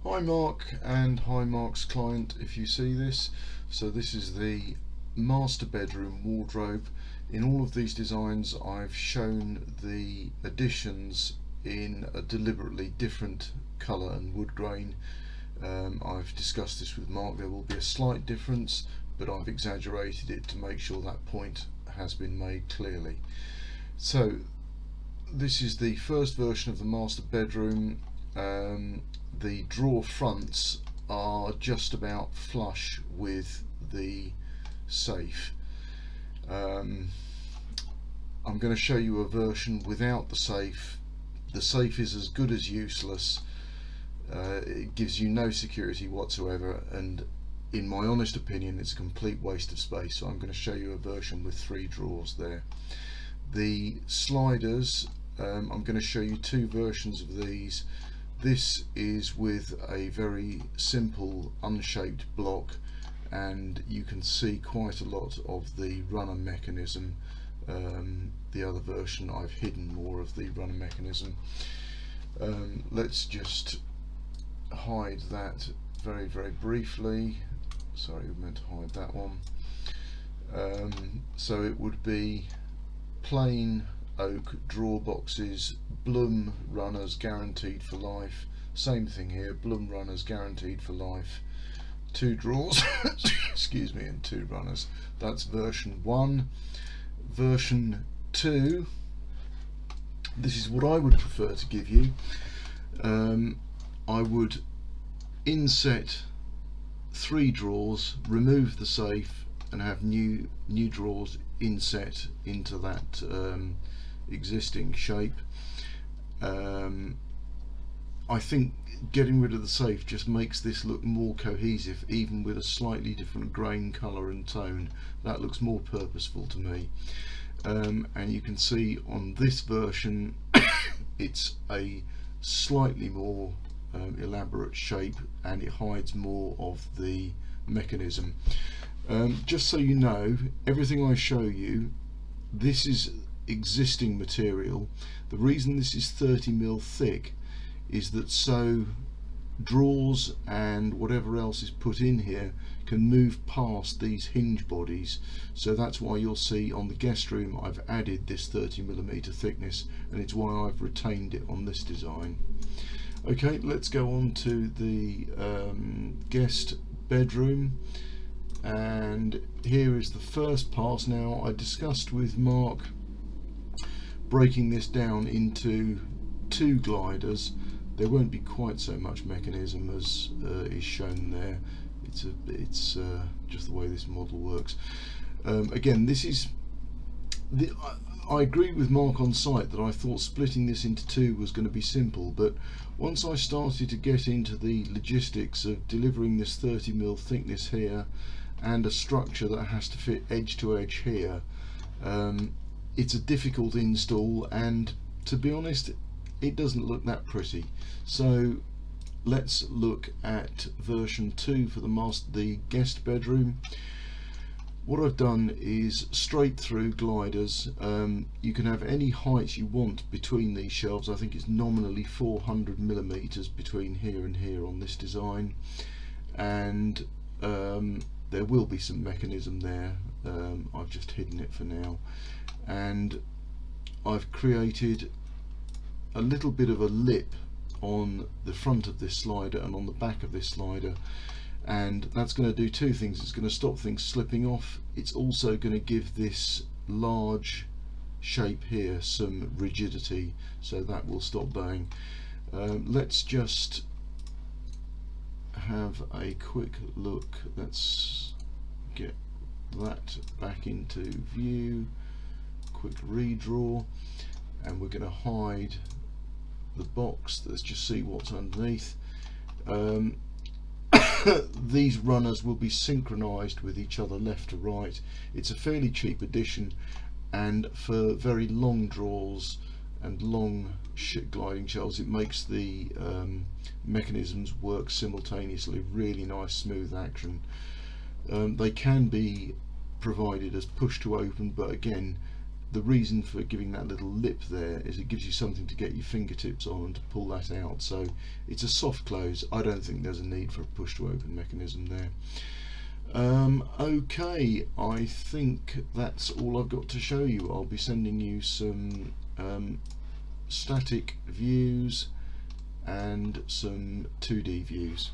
Hi Mark, and hi Mark's client if you see this. So this is the master bedroom wardrobe. In all of these designs I've shown the additions in a deliberately different colour and wood grain. I've discussed this with Mark. There will be a slight difference, but I've exaggerated it to make sure that point has been made clearly. So this is the first version of the master bedroom. The drawer fronts are just about flush with the safe. I'm going to show you a version without the safe. The safe is as good as useless. It gives you no security whatsoever, and in my honest opinion it's a complete waste of space. So I'm going to show you a version with 3 drawers there. The sliders, I'm going to show you 2 versions of these. This is with a very simple unshaped block, and you can see quite a lot of the runner mechanism. The other version I've hidden more of the runner mechanism. Let's just hide that very briefly. Sorry, we meant to hide that one. So it would be plain oak drawer boxes, Blum runners guaranteed for life. Same thing here, Blum runners guaranteed for life. 2 drawers excuse me, and 2 runners. That's version 1. Version 2, this is what I would prefer to give you. I would inset 3 drawers, remove the safe, and have new drawers inset into that existing shape. I think getting rid of the safe just makes this look more cohesive, even with a slightly different grain, colour and tone. That looks more purposeful to me. And you can see on this version it's a slightly more elaborate shape, and it hides more of the mechanism. Just so you know, everything I show you, this is existing material. The reason this is 30mm thick is that so drawers and whatever else is put in here can move past these hinge bodies. So that's why you'll see on the guest room I've added this 30mm thickness, and it's why I've retained it on this design. Okay, let's go on to the guest bedroom. And here is the first pass. Now, I discussed with Mark breaking this down into 2 gliders. There won't be quite so much mechanism as is shown there. It's just the way this model works. Again, this is I agree with Mark on site that I thought splitting this into 2 was going to be simple, but once I started to get into the logistics of delivering this 30mm thickness here and a structure that has to fit edge to edge here, it's a difficult install, and to be honest it doesn't look that pretty. So let's look at version 2 for the guest bedroom. What I've done is straight through gliders. You can have any height you want between these shelves. I think it's nominally 400mm between here and here on this design, and there will be some mechanism there. I've just hidden it for now, and I've created a little bit of a lip on the front of this slider and on the back of this slider, and that's going to do 2 things. It's going to stop things slipping off. It's also going to give this large shape here some rigidity, so that will stop bowing. Let's just have a quick look. Let's get that back into view, quick redraw, and we're going to hide the box. Let's just see what's underneath. These runners will be synchronized with each other left to right. It's a fairly cheap addition, and for very long drawers and long gliding shelves it makes the mechanisms work simultaneously. Really nice smooth action. They can be provided as push to open, but again the reason for giving that little lip there is it gives you something to get your fingertips on and to pull that out. So it's a soft close. I don't think there's a need for a push to open mechanism there. Okay, I think that's all I've got to show you. I'll be sending you some static views and some 2D views.